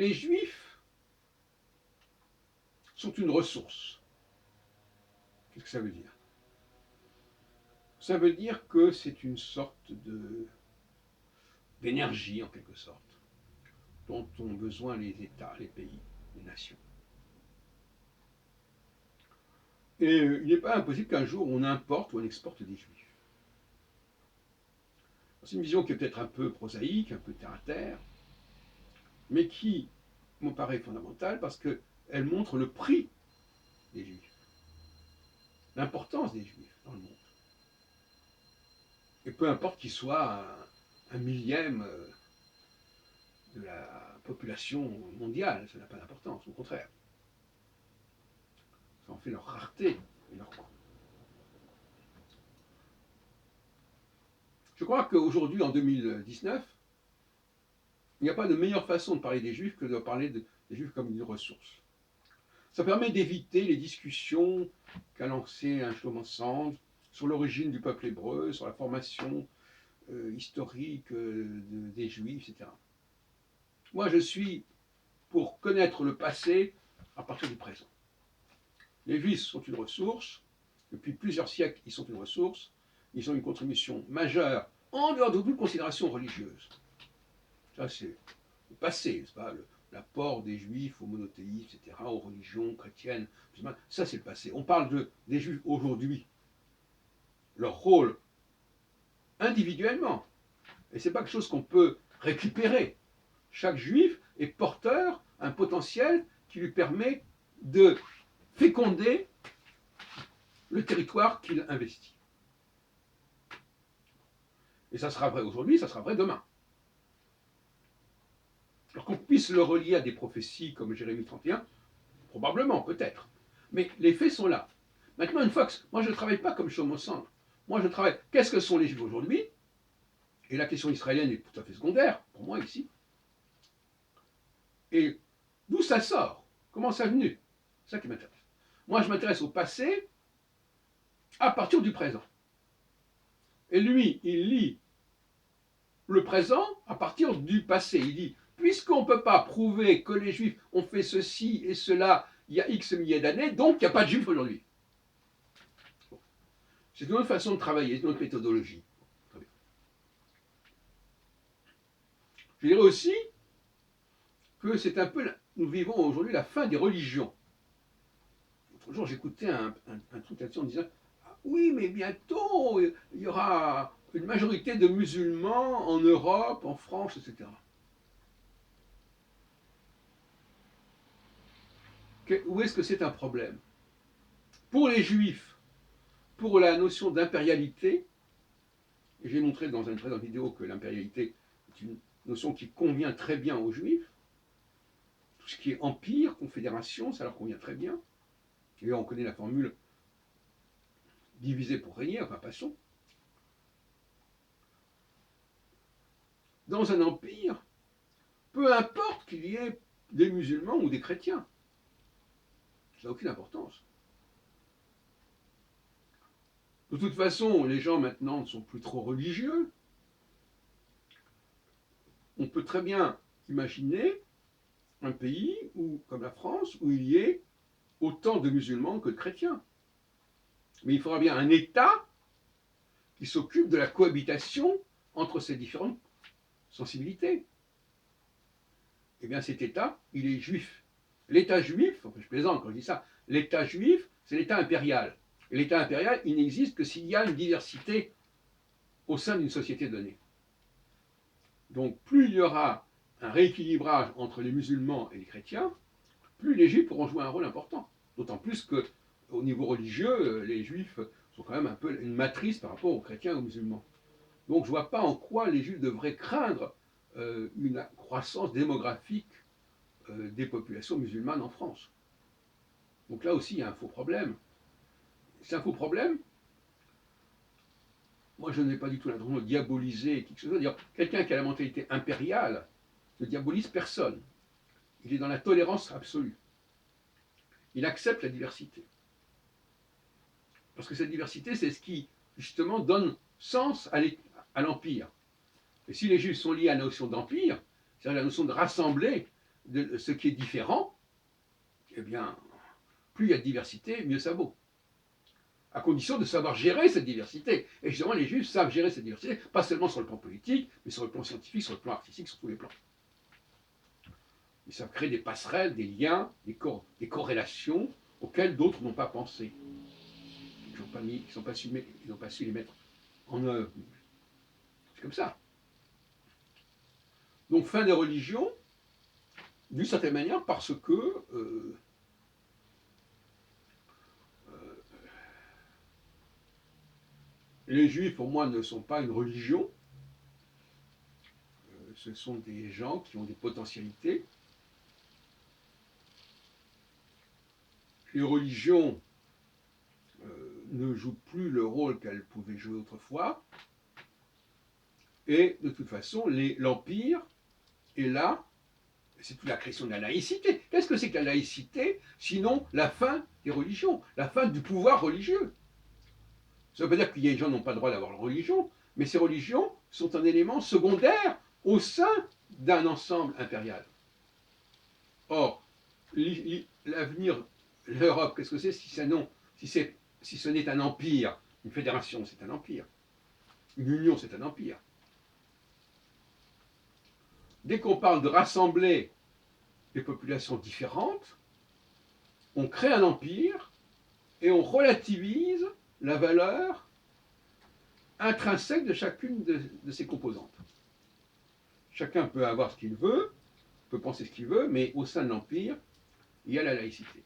les Juifs sont une ressource. Qu'est-ce que ça veut dire? Ça veut dire que c'est une sorte d'énergie, en quelque sorte, dont ont besoin les États, les pays, les nations. Et il n'est pas impossible qu'un jour on importe ou on exporte des Juifs. C'est une vision qui est peut-être un peu prosaïque, un peu terre à terre, mais qui me paraît fondamentale parce qu'elle montre le prix des Juifs, l'importance des Juifs dans le monde. Et peu importe qu'ils soient un millième de la population mondiale, ça n'a pas d'importance, au contraire. Ça en fait leur rareté et leur coût. Je crois qu'aujourd'hui, en 2019, il n'y a pas de meilleure façon de parler des Juifs que de parler des Juifs comme une ressource. Ça permet d'éviter les discussions qu'a lancées un Shlomo Sand sur l'origine du peuple hébreu, sur la formation historique des Juifs, etc. Moi, je suis pour connaître le passé à partir du présent. Les Juifs sont une ressource. Depuis plusieurs siècles, ils sont une ressource. Ils ont une contribution majeure en dehors de toute considération religieuse. Ça, c'est le passé, n'est-ce pas? L'apport des Juifs au monothéisme, etc., aux religions chrétiennes, musulmanes. Ça, c'est le passé. On parle des Juifs aujourd'hui. Leur rôle individuellement. Et ce n'est pas quelque chose qu'on peut récupérer. Chaque Juif est porteur d'un potentiel qui lui permet de féconder le territoire qu'il investit. Et ça sera vrai aujourd'hui, ça sera vrai demain. Alors qu'on puisse le relier à des prophéties comme Jérémie 31, probablement, peut-être. Mais les faits sont là. Maintenant, une fois que... Moi, je ne travaille pas comme Shlomo Sand. Moi, je travaille... Qu'est-ce que sont les Juifs aujourd'hui? Et la question israélienne est tout à fait secondaire, pour moi, ici. Et d'où ça sort? Comment ça est venu? C'est ça qui m'intéresse. Moi, je m'intéresse au passé à partir du présent. Et lui, il lit le présent à partir du passé. Il dit, puisqu'on ne peut pas prouver que les Juifs ont fait ceci et cela il y a X milliers d'années, donc il n'y a pas de Juifs aujourd'hui. Bon. C'est une autre façon de travailler, c'est une autre méthodologie. Je dirais aussi que c'est un peu, nous vivons aujourd'hui la fin des religions. L'autre jour, j'écoutais un truc là-dessus en disant, ah, oui, mais bientôt, il y aura une majorité de musulmans en Europe, en France, etc. Où est-ce que c'est un problème? Pour les Juifs, pour la notion d'impérialité, et j'ai montré dans une précédente vidéo que l'impérialité est une notion qui convient très bien aux Juifs, tout ce qui est empire, confédération, ça leur convient très bien. Et là, on connaît la formule diviser pour régner, enfin passons. Dans un empire, peu importe qu'il y ait des musulmans ou des chrétiens, ça n'a aucune importance. De toute façon, les gens maintenant ne sont plus trop religieux. On peut très bien imaginer un pays où, comme la France, où il y ait autant de musulmans que de chrétiens. Mais il faudra bien un État qui s'occupe de la cohabitation entre ces différentes sensibilités. Eh bien cet État, il est juif. L'État juif, enfin je plaisante quand je dis ça, l'État juif, c'est l'État impérial. Et l'État impérial, il n'existe que s'il y a une diversité au sein d'une société donnée. Donc plus il y aura un rééquilibrage entre les musulmans et les chrétiens, plus les juifs pourront jouer un rôle important. D'autant plus qu'au niveau religieux, les juifs sont quand même un peu une matrice par rapport aux chrétiens et aux musulmans. Donc je ne vois pas en quoi les juifs devraient craindre une croissance démographique des populations musulmanes en France. Donc là aussi, il y a un faux problème. C'est un faux problème. Moi, je n'ai pas du tout l'intention de diaboliser qui que ce soit. Dire, quelqu'un qui a la mentalité impériale ne diabolise personne. Il est dans la tolérance absolue. Il accepte la diversité. Parce que cette diversité, c'est ce qui, justement, donne sens à l'empire. Et si les Juifs sont liés à la notion d'empire, c'est-à-dire la notion de rassembler de ce qui est différent, eh bien, plus il y a de diversité, mieux ça vaut. À condition de savoir gérer cette diversité. Et justement, les Juifs savent gérer cette diversité, pas seulement sur le plan politique, mais sur le plan scientifique, sur le plan artistique, sur tous les plans. Ils savent créer des passerelles, des liens, des corrélations auxquelles d'autres n'ont pas pensé. Ils n'ont pas su les mettre en œuvre. C'est comme ça. Donc, fin des religions, d'une certaine manière, parce que les Juifs, pour moi, ne sont pas une religion. Ce sont des gens qui ont des potentialités. Les religions ne jouent plus le rôle qu'elles pouvaient jouer autrefois. Et de toute façon, l'Empire est là. C'est toute la question de la laïcité. Qu'est-ce que c'est que la laïcité, sinon la fin des religions, la fin du pouvoir religieux? Ça ne veut pas dire qu'il y a des gens qui n'ont pas le droit d'avoir leur religion, mais ces religions sont un élément secondaire au sein d'un ensemble impérial. Or, l'avenir de l'Europe, qu'est-ce que c'est si ce n'est un empire? Une fédération, c'est un empire. Une union, c'est un empire. Dès qu'on parle de rassembler des populations différentes, on crée un empire et on relativise la valeur intrinsèque de chacune de ses composantes. Chacun peut avoir ce qu'il veut, peut penser ce qu'il veut, mais au sein de l'empire, il y a la laïcité.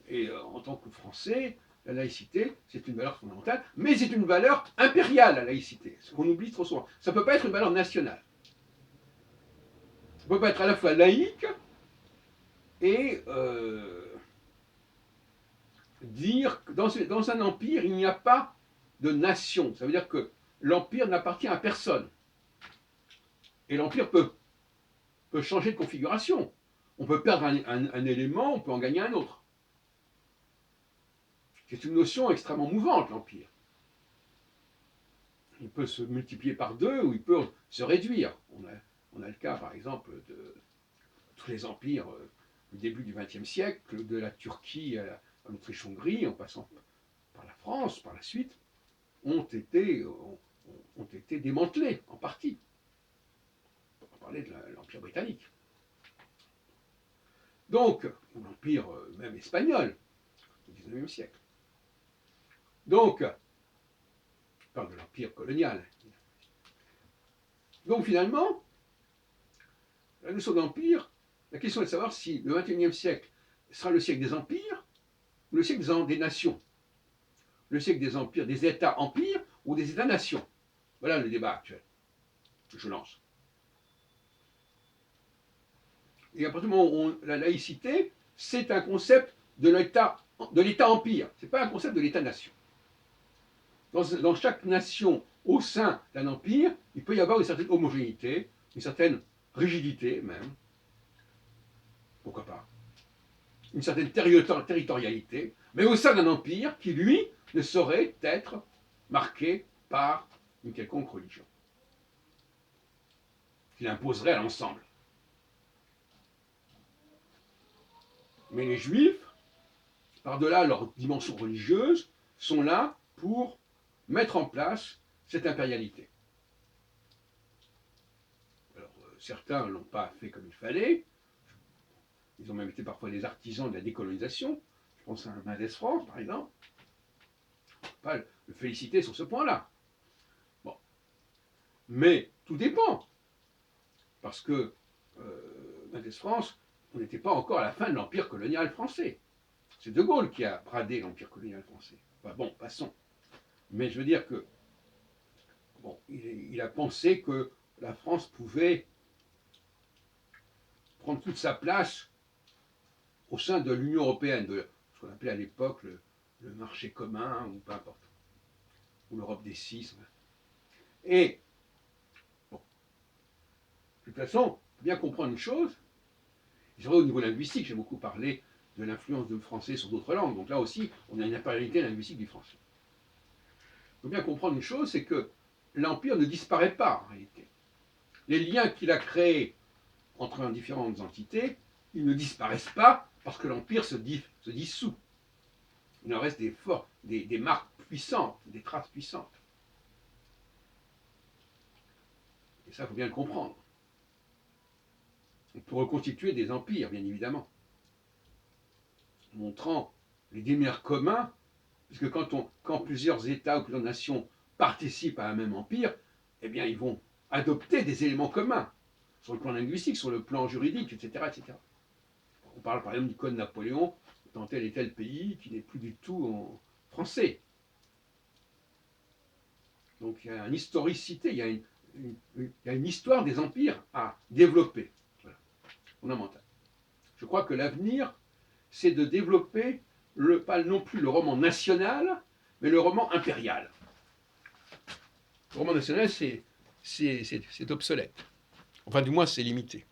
Et en tant que Français, la laïcité, c'est une valeur fondamentale, mais c'est une valeur impériale, la laïcité, ce qu'on oublie trop souvent. Ça ne peut pas être une valeur nationale. Ça ne peut pas être à la fois laïque et dire que dans un empire, il n'y a pas de nation. Ça veut dire que l'empire n'appartient à personne. Et l'empire peut changer de configuration. On peut perdre un élément, on peut en gagner un autre. C'est une notion extrêmement mouvante, l'empire. Il peut se multiplier par deux ou il peut se réduire. On a le cas, par exemple, de tous les empires du début du XXe siècle, de la Turquie à l'Autriche-Hongrie, en passant par la France, par la suite, ont été démantelés en partie. On va parler de l'Empire britannique. Donc, ou l'Empire même espagnol, au XIXe siècle. Donc, je parle de l'Empire colonial. Donc finalement, la notion d'empire, la question est de savoir si le XXIe siècle sera le siècle des empires ou le siècle des nations. Le siècle des empires, des États-empires ou des États-nations. Voilà le débat actuel que je lance. Et à partir du moment où la laïcité, c'est un concept de l'État-empire, ce n'est pas un concept de l'État-nation. Dans chaque nation, au sein d'un empire, il peut y avoir une certaine homogénéité, une certaine rigidité même, pourquoi pas, une certaine territorialité, mais au sein d'un empire qui, lui, ne saurait être marqué par une quelconque religion, qui l'imposerait à l'ensemble. Mais les Juifs, par-delà leur dimension religieuse, sont là pour mettre en place cette impérialité. Alors, certains ne l'ont pas fait comme il fallait. Ils ont même été parfois des artisans de la décolonisation. Je pense à un Mendès France, par exemple. On ne peut pas le féliciter sur ce point-là. Bon. Mais tout dépend. Parce que Mendès France, on n'était pas encore à la fin de l'empire colonial français. C'est De Gaulle qui a bradé l'empire colonial français. Enfin, bon, passons. Mais je veux dire que bon, il a pensé que la France pouvait prendre toute sa place au sein de l'Union européenne, de ce qu'on appelait à l'époque le marché commun, ou peu importe, ou l'Europe des six. Et, bon, de toute façon, il faut bien comprendre une chose, c'est vrai au niveau linguistique, j'ai beaucoup parlé de l'influence du français sur d'autres langues, donc là aussi, on a une impérialité linguistique du français. Il faut bien comprendre une chose, c'est que l'Empire ne disparaît pas, en réalité. Les liens qu'il a créés entre différentes entités, ils ne disparaissent pas parce que l'empire se dissout. Il en reste des marques puissantes, des traces puissantes. Et ça, il faut bien le comprendre. On peut reconstituer des empires, bien évidemment, montrant les démers communs, puisque quand plusieurs États ou plusieurs nations participent à un même empire, eh bien, ils vont adopter des éléments communs, sur le plan linguistique, sur le plan juridique, etc. etc. On parle par exemple du Code Napoléon dans tel et tel pays qui n'est plus du tout en français. Donc il y a une historicité, il y a une histoire des empires à développer. Voilà, fondamental. Je crois que l'avenir, c'est de développer pas non plus le roman national, mais le roman impérial. Le roman national, c'est obsolète. Enfin, du moins, c'est limité.